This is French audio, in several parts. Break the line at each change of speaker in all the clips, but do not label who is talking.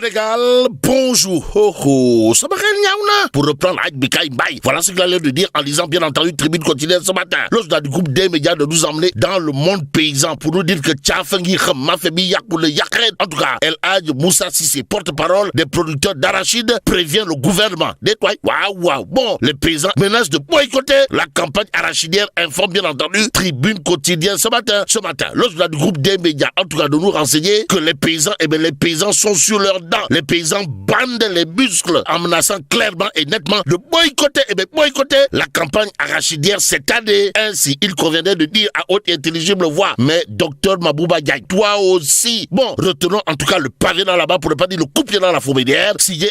Sénégal, bonjour. Ça me pour reprendre Bikaï Mbaye. Voilà ce qu'il a l'air de dire en lisant bien entendu Tribune quotidienne ce matin. L'autre du groupe des médias de nous emmener dans le monde paysan pour nous dire que Tchafengi Mafebi Yak pour le Yakred. En tout cas, El Hadj Moussa Cissé, porte-parole des producteurs d'arachide, prévient le gouvernement. Waouh. Bon, les paysans menacent de boycotter la campagne arachidière, informe bien entendu Tribune quotidienne ce matin. L'autre du groupe des médias, en tout cas de nous renseigner que les paysans, les paysans sont sur leurs dents. Les paysans bandent les muscles en menaçant clairement et nettement de boycotter, la campagne arachidière cette année. Ainsi, il conviendrait de dire à haute et intelligible voix, mais docteur Mabouba Diagne, toi aussi. Bon, retenons en tout cas le pavé dans la-bas pour ne pas dire le coup-pied dans la fourmilière. Signé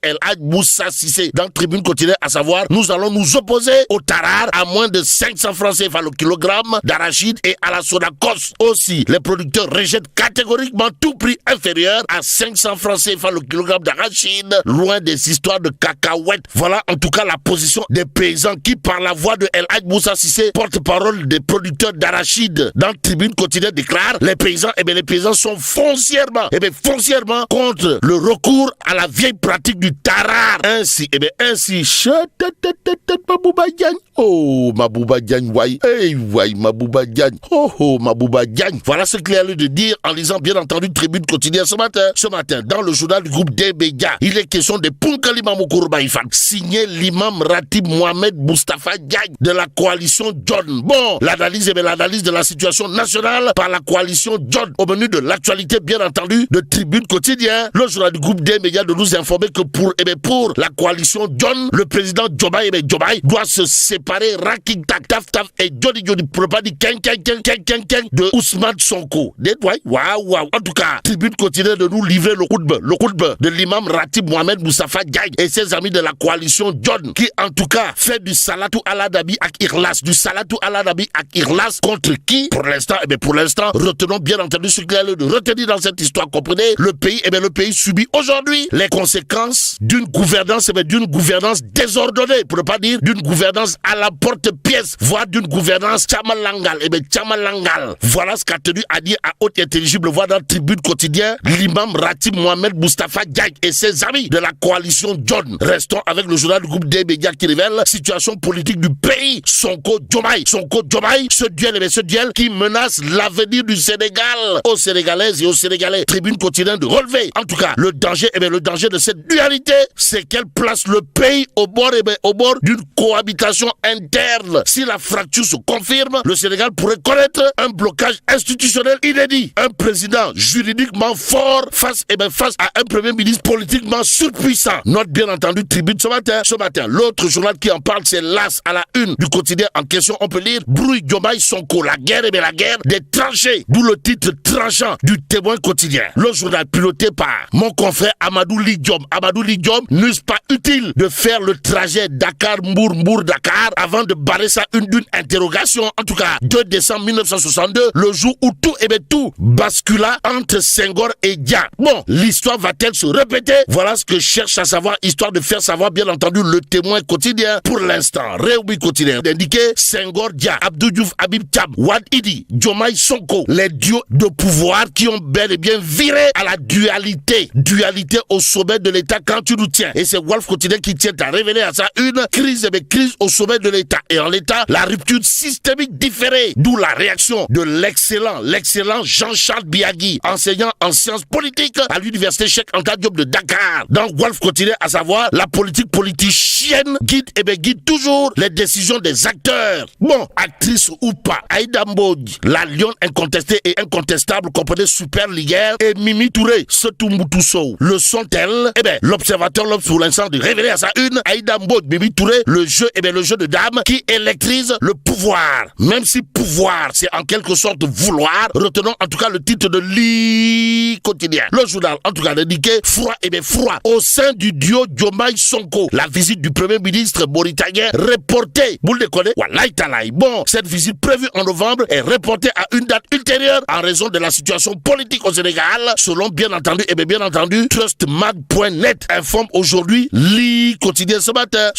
El Hadj Moussa Cissé dans Tribune quotidienne, à savoir, nous allons nous opposer au tarar à moins de 500 francs CFA le kilogramme d'arachide et à la Sonacos. Aussi, les producteurs rejettent catégoriquement tout prix inférieur à 500 francs CFA le kilogramme d'arachide, loin des histoires de cacahuètes. Voilà en tout cas la position des paysans qui, par la voix de El Hadj Moussa Cissé, porte-parole des producteurs d'arachide dans Tribune quotidienne, déclare les paysans, les paysans sont foncièrement contre le recours à la vieille pratique du tarar. Ainsi, Mabouba Diagne. Oh, Mabouba Diagne, Mabouba Diagne. Oh, Mabouba Diagne. Voilà ce qu'il a lieu de dire en lisant bien entendu Tribune quotidienne ce matin, dans le journal du groupe des médias, il est question de Punkali Mamoukour Baïfan, signé l'imam Ratib Mohamed Mustafa Diagne de la coalition John. Bon, l'analyse de la situation nationale par la coalition John. Au menu de l'actualité, bien entendu, de Tribune quotidienne, le journal du groupe des médias de nous informer que pour la coalition John, le président Diomaye doit se séparer Raking Taf et Johnny pour ne pas dire de Ousmane Sonko. Waouh. En tout cas, Tribune continue de nous livrer le khutbah de l'imam Ratib Mohamed Mustafa Diagne et ses amis de la coalition John, qui en tout cas fait du Salatou ala Nabi ak Irlas, contre qui pour l'instant, retenons bien entendu ce qu'il y a de retenir dans cette histoire. Comprenez, le pays subit aujourd'hui les conséquences d'une gouvernance désordonnée, pour ne pas dire d'une gouvernance à la porte-pièce, voire d'une gouvernance chamalangal. Voilà ce qu'a tenu à dire à haute et intelligible voix dans Tribune quotidien l'imam Ratib Mohamed Mustafa Diagne et ses amis de la coalition John. Restons avec le journal du groupe des médias qui révèle la situation politique du pays. Sonko Diomaye, ce duel qui menace l'avenir du Sénégal. Aux Sénégalaises et aux Sénégalais, Tribune quotidienne de relever. En tout cas, le danger de cette dualité, c'est qu'elle place le pays au bord d'une cohabitation interne. Si la fracture se confirme, le Sénégal pourrait connaître un blocage institutionnel inédit. Un président juridiquement fort face à un premier ministre politiquement surpuissant. Note bien entendu Tribune ce matin. L'autre journal qui en parle, c'est l'As à la une du quotidien en question. On peut lire Brouille Diomaye Sonko, la guerre des tranchées. D'où le titre tranchant du Témoin quotidien. Le journal piloté par mon confrère Amadou Lidjom, n'est-ce pas utile de faire le trajet Dakar-Mbour-Dakar avant de barrer ça d'une interrogation. En tout cas, 2 décembre 1962, le jour où tout bascula entre Senghor et Dia. Bon, l'histoire va-t-elle se répéter? Voilà ce que cherche à savoir, histoire de faire savoir bien entendu le Témoin quotidien. Pour l'instant, Réumi quotidien d'indiquer Senghor, Dia, Abdou Diouf, Habib Thiam, Wade Idi, Diomaye Sonko, les duos de pouvoir qui ont bel et bien viré à la dualité au sommet de l'État quand tu nous tiens. Et c'est Wolf quotidien qui tient à révéler à ça une crise au sommet de l'État. Et en l'État, la rupture systémique différée. D'où la réaction de l'excellent Jean-Charles Biagui, enseignant en sciences politiques à l'université Cheikh Anta Diop de Dakar. Dans Wolf quotidien, à savoir la politique politicienne guide toujours les décisions des acteurs. Bon, actrice ou pas, Aïda Mbodj, la lionne incontestée et incontestable, comprenez super ligueur, et Mimi Touré, Sotoumoutou. Le sont-elles? L'observateur pour l'instant de révéler à sa une Aïda Mbodj, Mimi Touré, le jeu de dames qui électrise le pouvoir. Même si pouvoir, c'est en quelque sorte vouloir, retenons en tout cas le titre de quotidien. Le journal, en tout cas, indiqué froid au sein du duo Diomaye Sonko. La visite du premier ministre mauritanien reportée. Vous le connaissez? Bon, cette visite prévue en novembre est reportée à une date ultérieure en raison de la situation politique au Sénégal, selon bien entendu, trustmag.net informe aujourd'hui quotidien ce matin.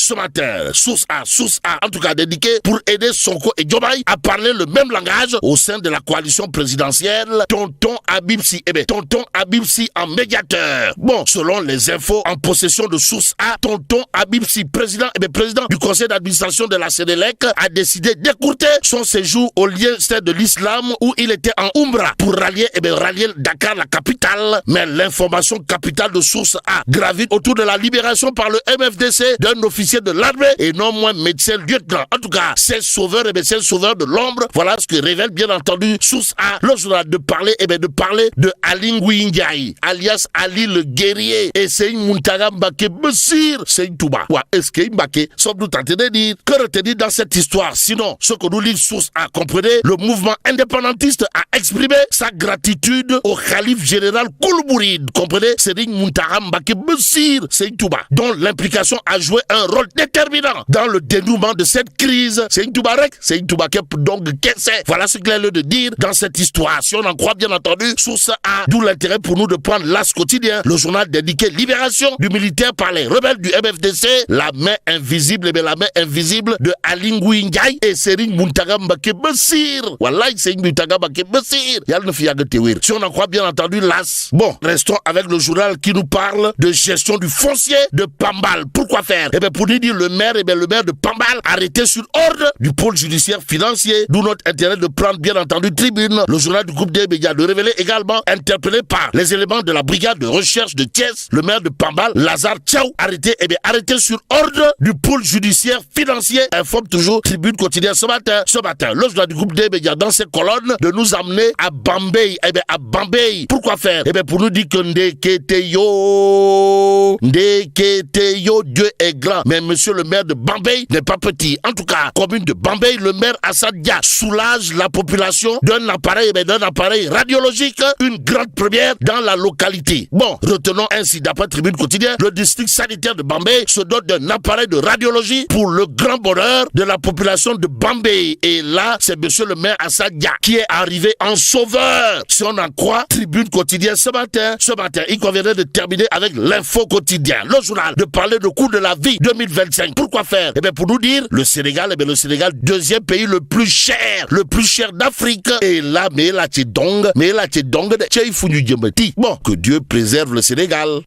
Source A, en tout cas, dédié pour aider Sonko et Diomaye à parler le même langage au sein de la coalition présidentielle. Tonton Habib Sy en médiateur. Bon, Bon, selon les infos en possession de source A, tonton Habib Sy, président du conseil d'administration de la Sénélec, a décidé d'écourter son séjour au lieu de l'islam où il était en Umrah pour rallier Dakar, la capitale. Mais l'information capitale de source A gravite autour de la libération par le MFDC d'un officier de l'armée et non moins médecin lieutenant. En tout cas, c'est sauveur de l'ombre. Voilà ce que révèle bien entendu source A. Le journal de parler de Ali Ngouille Ndiaye, alias Ali le guerrier, et c'est une Muntaga Mbake Bessir, c'est une Touba. Ouais, est-ce que Mbake sommes-nous tentés de dire? Que retenir dans cette histoire? Sinon, ce que nous lit source A, comprenez, le mouvement indépendantiste a exprimé sa gratitude au calife général Koulibouride, comprenez, c'est une Muntaga Mbake Bessir, c'est une Touba, dont l'implication a joué un rôle déterminant dans le dénouement de cette crise. C'est une Toubarek, c'est une Toubaké, donc qu'est-ce? Voilà ce qu'il a lieu de dire dans cette histoire. Si on en croit bien entendu, source A, d'où l'intérêt pour nous de prendre l'As quotidien, le journal dédié libération du militaire par les rebelles du MFDC, la main invisible, de Ali Ngouille Ndiaye et Serigne Muntaga Mbake Bessir. Voilà, Serigne Muntaga Mbake Bessir. Si on en croit bien entendu l'As. Bon, restons avec le journal qui nous parle de gestion du foncier de Pambal. Pourquoi faire? Eh bien, pour nous dire le maire de Pambal arrêté sur ordre du pôle judiciaire financier, d'où notre intérêt de prendre bien entendu tribune. Le journal du groupe des médias de révéler également, interpellé par les éléments de la brigade de recherche de Thiès, le maire de Pambal, Lazare Tchaou, arrêté sur ordre du pôle judiciaire financier, informe toujours Tribune quotidienne ce matin. Le journal du groupe des médias dans ses colonnes de nous amener à Bambey. À Bambey. Pourquoi faire? Pour nous dire que Ndeketeyo, Dieu est grand. Mais monsieur le maire de Bambey n'est pas petit. En tout cas, commune de Bambey, le maire Assad Dia soulage la population d'un appareil radiologique, une grande première dans la localité. Bon, retenons ainsi, d'après Tribune quotidienne, le district sanitaire de Bambey se dote d'un appareil de radiologie pour le grand bonheur de la population de Bambey. Et là, c'est monsieur le maire Assad Dia qui est arrivé en sauveur. Si on en croit Tribune quotidienne ce matin, il conviendrait de terminer avec l'info quotidien. Le journal de parler de coût de la vie 2025. Pourquoi faire? Pour nous dire, le Sénégal, deuxième pays le plus cher d'Afrique. Et là, mais là, bon, que Dieu préserve le Sénégal.